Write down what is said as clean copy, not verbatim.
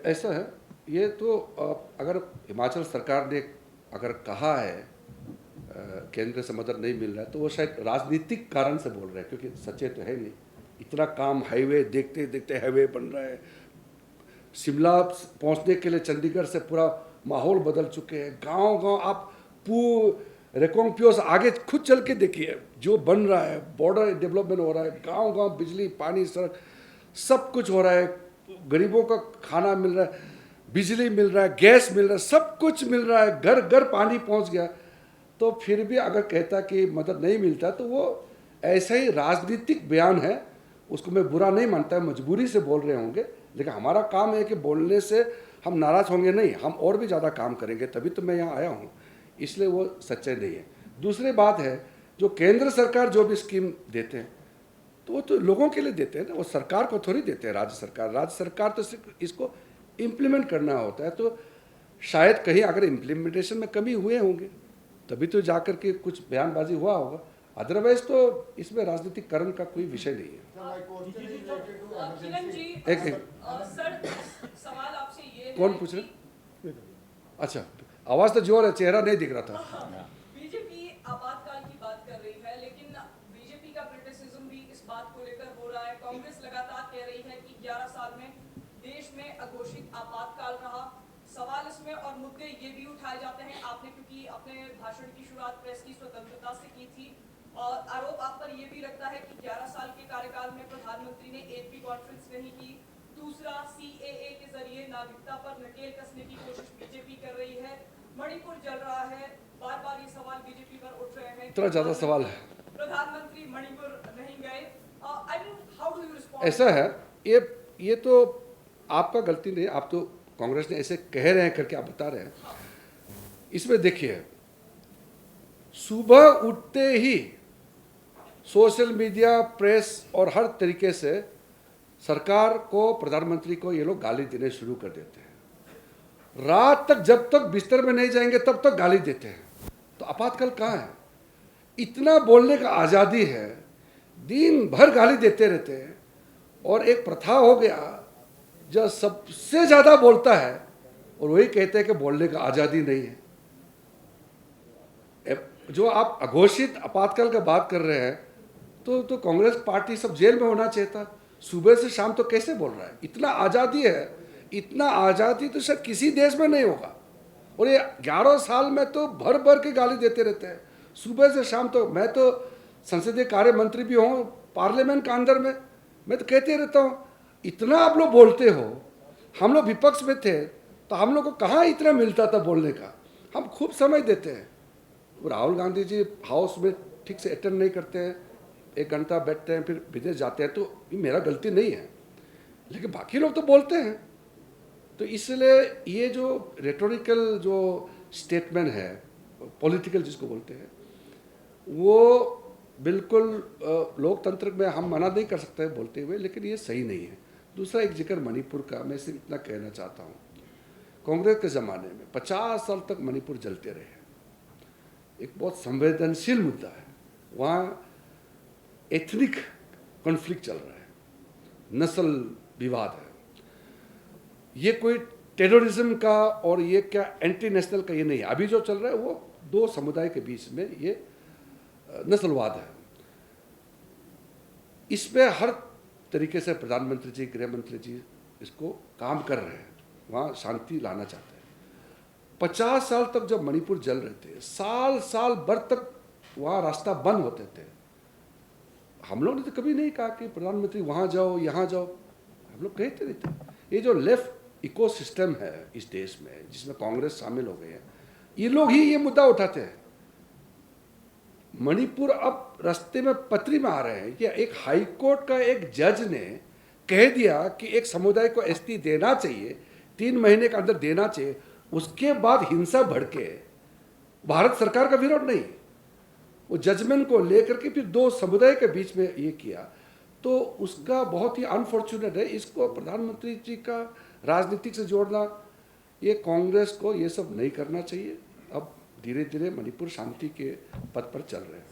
ऐसा है, ये तो अगर हिमाचल सरकार ने अगर कहा है केंद्र से मदद नहीं मिल रहा है तो वो शायद राजनीतिक कारण से बोल रहे हैं, क्योंकि सच्चे तो है नहीं। इतना काम हाईवे देखते देखते हाईवे बन रहा है, शिमला पहुंचने के लिए चंडीगढ़ से पूरा माहौल बदल चुके हैं। गांव गांव आप रेकोंगपियो से आगे खुद चल के देखिए जो बन रहा है, बॉर्डर डेवलपमेंट हो रहा है, गांव गांव बिजली पानी सड़क सब कुछ हो रहा है, गरीबों का खाना मिल रहा है, बिजली मिल रहा है, गैस मिल रहा है, सब कुछ मिल रहा है, घर घर पानी पहुंच गया। तो फिर भी अगर कहता कि मदद नहीं मिलता तो वो ऐसा ही राजनीतिक बयान है, उसको मैं बुरा नहीं मानता, मजबूरी से बोल रहे होंगे। लेकिन हमारा काम है कि बोलने से हम नाराज़ होंगे नहीं, हम और भी ज़्यादा काम करेंगे, तभी तो मैं यहाँ आया हूँ। इसलिए वो सच्चाई नहीं है। दूसरी बात है, जो केंद्र सरकार जो भी स्कीम देते हैं तो वो तो लोगों के लिए देते हैं ना, वो सरकार को थोड़ी देते हैं। राज्य सरकार तो सिर्फ इसको इम्प्लीमेंट करना होता है। तो शायद कहीं अगर इम्प्लीमेंटेशन में कमी हुए होंगे तभी तो जाकर के कुछ बयानबाजी हुआ होगा, अदरवाइज तो इसमें राजनीतिक करण का कोई विषय नहीं है। एक सवाल आपसे ये कौन पूछ रहे? अच्छा, आवाज तो जोर है, चेहरा नहीं दिख रहा था। बीजेपी आपातकाल की बात कर रही है, लेकिन बीजेपी का क्रिटिसिज्म भी इस बात को लेकर हो रहा है। कांग्रेस लगातार कह रही है कि 11 साल में देश में अघोषित आपातकाल रहा। सवाल इसमें और मुद्दे ये भी उठाए जाते हैं, आपने क्योंकि अपने भाषण की शुरुआत प्रेस की स्वतंत्रता से की थी, और आरोप आप पर ये भी लगता है कि 11 साल के कार्यकाल में प्रधानमंत्री ने एक भी कॉन्फ्रेंस नहीं की। दूसरा, सीएए के जरिए नागरिकता पर नकेल कसने की कोशिश बीजेपी कर रही है। मणिपुर जल रहा है, बार बार ये सवाल बीजेपी पर उठ रहे हैं। इतना ज्यादा सवाल है, प्रधानमंत्री मणिपुर नहीं गए। How do you respond? ऐसा है, ये तो आपका गलती नहीं, आप तो कांग्रेस ने ऐसे कह रहे हैं करके आप बता रहे हैं। इसमें देखिए, सुबह उठते ही सोशल मीडिया, प्रेस और हर तरीके से सरकार को, प्रधानमंत्री को ये लोग गाली देने शुरू कर देते हैं। रात तक जब तक बिस्तर में नहीं जाएंगे तब तक गाली देते हैं। तो आपातकाल कहाँ है? इतना बोलने का आज़ादी है, दिन भर गाली देते रहते हैं। और एक प्रथा हो गया, जो सबसे ज़्यादा बोलता है और वही कहते हैं कि बोलने का आज़ादी नहीं है। जो आप अघोषित आपातकाल का बात कर रहे हैं तो कांग्रेस पार्टी सब जेल में होना चाहिए था। सुबह से शाम तो कैसे बोल रहा है? इतना आज़ादी है, इतना आज़ादी तो शायद किसी देश में नहीं होगा। और ये 11 साल में तो भर भर के गाली देते रहते हैं सुबह से शाम। तो मैं तो संसदीय कार्य मंत्री भी हूँ, पार्लियामेंट के अंदर में मैं तो कहते रहता हूँ, इतना आप लोग बोलते हो। हम लोग विपक्ष में थे तो हम लोग को कहाँ इतना मिलता था बोलने का? हम खूब समय देते हैं। राहुल गांधी जी हाउस में ठीक से अटेंड नहीं करते हैं, 1 घंटा बैठते हैं फिर विदेश जाते हैं। तो ये मेरा गलती नहीं है, लेकिन बाकी लोग तो बोलते हैं। तो इसलिए ये जो रेटोरिकल जो स्टेटमेंट है, पॉलिटिकल जिसको बोलते हैं, वो बिल्कुल लोकतंत्र में हम मना नहीं कर सकते हैं बोलते हुए, लेकिन ये सही नहीं है। दूसरा, एक जिक्र मणिपुर का, मैं सिर्फ इतना कहना चाहता हूँ, कांग्रेस के ज़माने में 50 साल तक मणिपुर जलते रहे। एक बहुत संवेदनशील मुद्दा है, वहाँ एथनिक कॉन्फ्लिक्ट चल रहा है, नस्ल विवाद है। ये कोई टेररिज्म का और ये क्या एंटी नेशनल का ये नहीं है। अभी जो चल रहा है वो 2 समुदाय के बीच में ये नस्लवाद है। इसमें हर तरीके से प्रधानमंत्री जी, गृह मंत्री जी इसको काम कर रहे हैं, वहाँ शांति लाना चाहते हैं। 50 साल तक जब मणिपुर जल रहे थे, साल साल भर तक वहाँ रास्ता बंद होते थे। हम लोग ने तो कभी नहीं कहा कि प्रधानमंत्री वहाँ जाओ, यहाँ जाओ। हम लोग कहते रहते। ये जो लेफ्ट इकोसिस्टम है इस देश में, जिसमें कांग्रेस शामिल हो गए हैं, ये लोग ही ये मुद्दा उठाते हैं। मणिपुर अब रास्ते में पथरी में आ रहे हैं। ये एक हाई कोर्ट का एक जज ने कह दिया कि एक समुदाय को एसटी देना चाहिए, 3 महीने के अंदर देना चाहिए। उसके बाद हिंसा भड़के, भारत सरकार का विरोध नहीं, वो जजमेंट को लेकर के फिर 2 समुदाय के बीच में ये किया, तो उसका बहुत ही अनफॉर्चुनेट है। इसको प्रधानमंत्री जी का राजनीतिक से जोड़ना, ये कांग्रेस को ये सब नहीं करना चाहिए। अब धीरे धीरे मणिपुर शांति के पथ पर चल रहे हैं।